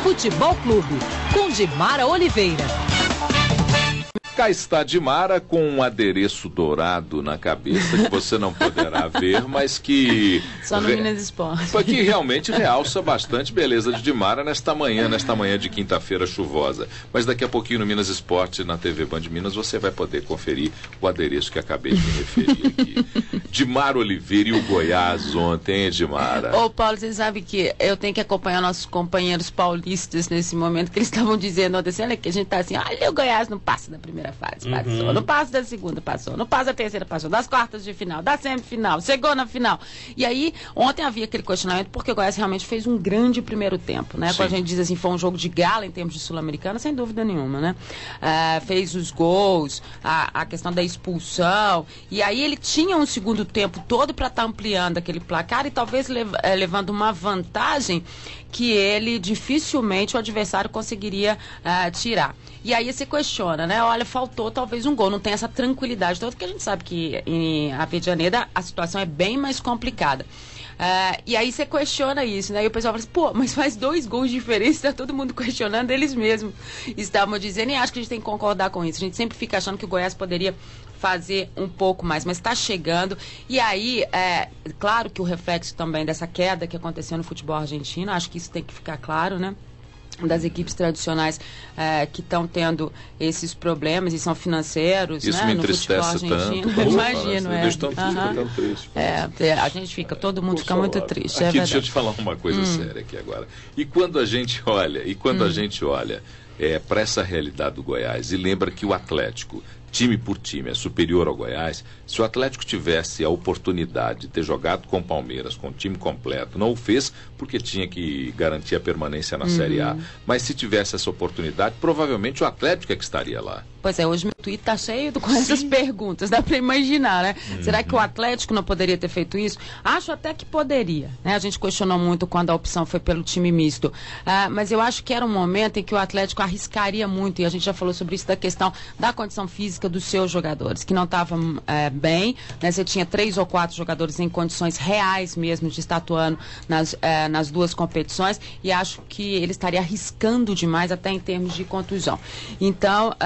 Futebol Clube, com Dimara Oliveira. Cá está Dimara com um adereço dourado na cabeça que você não poderá ver, mas que... Só no Minas Esporte. Que realmente realça bastante beleza de Dimara nesta manhã de quinta-feira chuvosa. Mas daqui a pouquinho no Minas Esporte, na TV Band Minas, você vai poder conferir o adereço que acabei de me referir aqui. Dimara Oliveira e o Goiás ontem, hein, Dimara? Ô, Paulo, você sabe que eu tenho que acompanhar nossos companheiros paulistas nesse momento, que eles estavam dizendo ontem assim, olha que a gente tá assim, olha, o Goiás não passa da primeira fase, passou, não passa da segunda, passou, não passa da terceira, passou, das quartas de final, da semifinal, chegou na final. E aí, ontem havia aquele questionamento, porque o Goiás realmente fez um grande primeiro tempo, né? Sim. Quando a gente diz assim, foi um jogo de gala em termos de Sul-Americana, sem dúvida nenhuma, né? Fez os gols, a questão da expulsão, e aí ele tinha um segundo tempo todo para estar ampliando aquele placar e talvez levando uma vantagem que ele dificilmente o adversário conseguiria tirar. E aí você questiona, né? Olha, faltou talvez um gol, não tem essa tranquilidade toda, porque a gente sabe que em Avejaneda a situação é bem mais complicada. E aí você questiona isso, né? E o pessoal fala assim, pô, mas faz 2 gols diferentes, tá todo mundo questionando, eles mesmos estavam dizendo, e acho que a gente tem que concordar com isso. A gente sempre fica achando que o Goiás poderia fazer um pouco mais, mas está chegando. E aí, claro que o reflexo também dessa queda que aconteceu no futebol argentino, acho que isso tem que ficar claro, né? Das equipes tradicionais que estão tendo esses problemas e são financeiros, isso, né, me no futebol argentino. Tanto. Imagino, triste. A gente fica, todo mundo fica muito triste. Aqui, deixa eu te falar uma coisa séria aqui agora. E quando a gente olha, para essa realidade do Goiás e lembra que o Atlético, time por time, é superior ao Goiás, se o Atlético tivesse a oportunidade de ter jogado com o Palmeiras, com o time completo, não o fez porque tinha que garantir a permanência na Série A, mas se tivesse essa oportunidade, provavelmente o Atlético é que estaria lá. Pois é, hoje meu tweet tá cheio com essas perguntas, dá para imaginar, né? Será que o Atlético não poderia ter feito isso? Acho até que poderia, né? A gente questionou muito quando a opção foi pelo time misto, mas eu acho que era um momento em que o Atlético arriscaria muito, e a gente já falou sobre isso, da questão da condição física dos seus jogadores, que não estavam bem, né? Você tinha 3 ou 4 jogadores em condições reais mesmo de estar atuando nas duas competições, e acho que ele estaria arriscando demais até em termos de contusão. Então,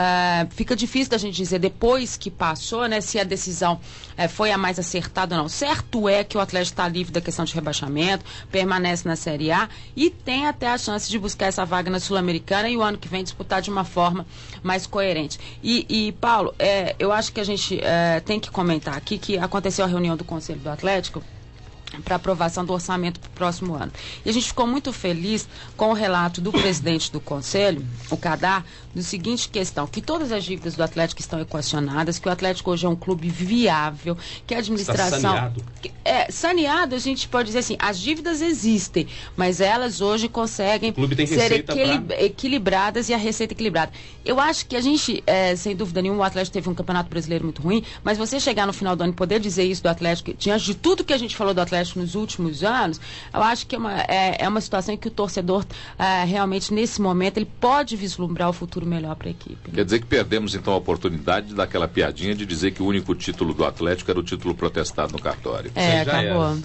fica difícil da gente dizer depois que passou, né, se a decisão foi a mais acertada ou não. Certo é que o Atlético está livre da questão de rebaixamento, permanece na Série A e tem até a chance de buscar essa vaga na Sul-Americana e o ano que vem disputar de uma forma mais coerente. E Paulo, eu acho que a gente tem que comentar aqui que aconteceu a reunião do Conselho do Atlético para aprovação do orçamento para o próximo ano. E a gente ficou muito feliz com o relato do presidente do Conselho, o Cadar, do seguinte questão, que todas as dívidas do Atlético estão equacionadas, que o Atlético hoje é um clube viável, que a administração... Está saneado. Saneado, a gente pode dizer assim, as dívidas existem, mas elas hoje conseguem ser equilibradas e a receita equilibrada. Eu acho que a gente, sem dúvida nenhuma, o Atlético teve um campeonato brasileiro muito ruim, mas você chegar no final do ano e poder dizer isso do Atlético, diante de tudo que a gente falou do Atlético nos últimos anos, eu acho que é uma situação em que o torcedor realmente, nesse momento, ele pode vislumbrar o futuro melhor para a equipe. Quer dizer que perdemos então a oportunidade daquela piadinha de dizer que o único título do Atlético era o título protestado no cartório. Acabou.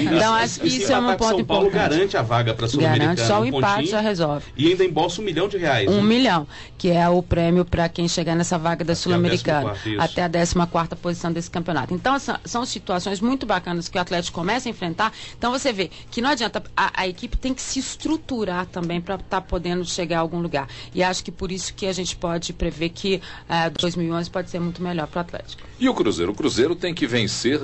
Então acho que isso é um ponto São Paulo importante. Garante a vaga para a Sul-Americana. Garante, só o empate já resolve. E ainda embolsa R$1 milhão. R$1 milhão, que é o prêmio para quem chegar nessa vaga da Sul-Americana, até a 14ª posição desse campeonato. Então são situações muito bacanas que o Atlético começa a enfrentar. Então você vê que não adianta, a equipe tem que se estruturar também para estar podendo chegar a algum lugar. E acho que por isso que a gente pode prever que 2011 pode ser muito melhor para o Atlético. E o Cruzeiro? O Cruzeiro tem que vencer.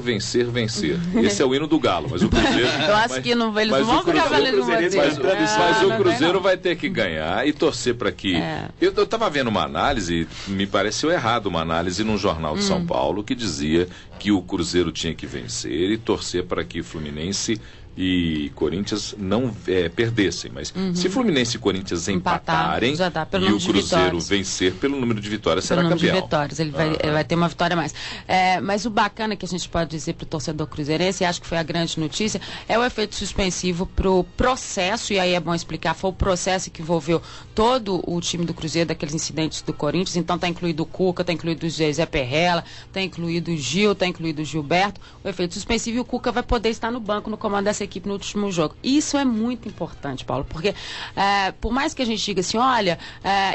Esse é o hino do Galo, mas o Cruzeiro... Eu acho que eles não vão ficar valendo mas o Cruzeiro vai ter que ganhar e torcer para que... Eu estava vendo uma análise, me pareceu errado uma análise num jornal de São Paulo que dizia que o Cruzeiro tinha que vencer e torcer para que Fluminense e Corinthians não perdessem, mas se Fluminense e Corinthians empatarem e o Cruzeiro vencer pelo número de vitórias, será campeão. Pelo número de vitórias, ele vai ter uma vitória a mais. Mas o bacana que a gente pode dizer para o torcedor cruzeirense, e acho que foi a grande notícia, é o efeito suspensivo para o processo, e aí é bom explicar, foi o processo que envolveu todo o time do Cruzeiro, daqueles incidentes do Corinthians, então está incluído o Cuca, está incluído o Zé Perrella, está incluído o Gil, está incluído o Gilberto, o efeito suspensivo, e o Cuca vai poder estar no banco no comando dessa equipe no último jogo. Isso é muito importante, Paulo, porque por mais que a gente diga assim, olha,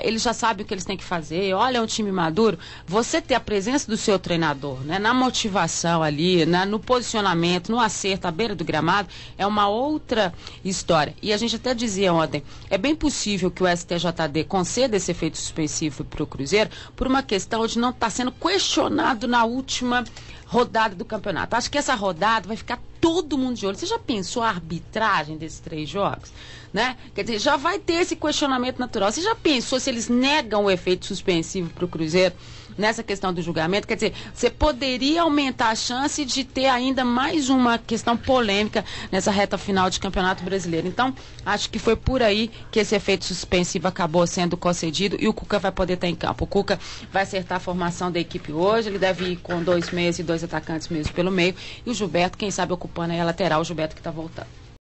eles já sabem o que eles têm que fazer, olha, é um time maduro, você ter a presença do seu treinador, né, na motivação ali, no posicionamento, no acerto à beira do gramado, é uma outra história. E a gente até dizia ontem, é bem possível que o STJD conceda esse efeito suspensivo para o Cruzeiro por uma questão de não estar sendo questionado na última rodada do campeonato. Acho que essa rodada vai ficar todo mundo de olho. Você já pensou a arbitragem desses 3 jogos? Né? Quer dizer, já vai ter esse questionamento natural. Você já pensou se eles negam o efeito suspensivo para o Cruzeiro nessa questão do julgamento? Quer dizer, você poderia aumentar a chance de ter ainda mais uma questão polêmica nessa reta final de Campeonato Brasileiro. Então, acho que foi por aí que esse efeito suspensivo acabou sendo concedido e o Cuca vai poder estar em campo. O Cuca vai acertar a formação da equipe hoje, ele deve ir com 2 meias e 2 atacantes mesmo pelo meio, e o Gilberto, quem sabe, ocupando aí a lateral, o Gilberto que está voltando.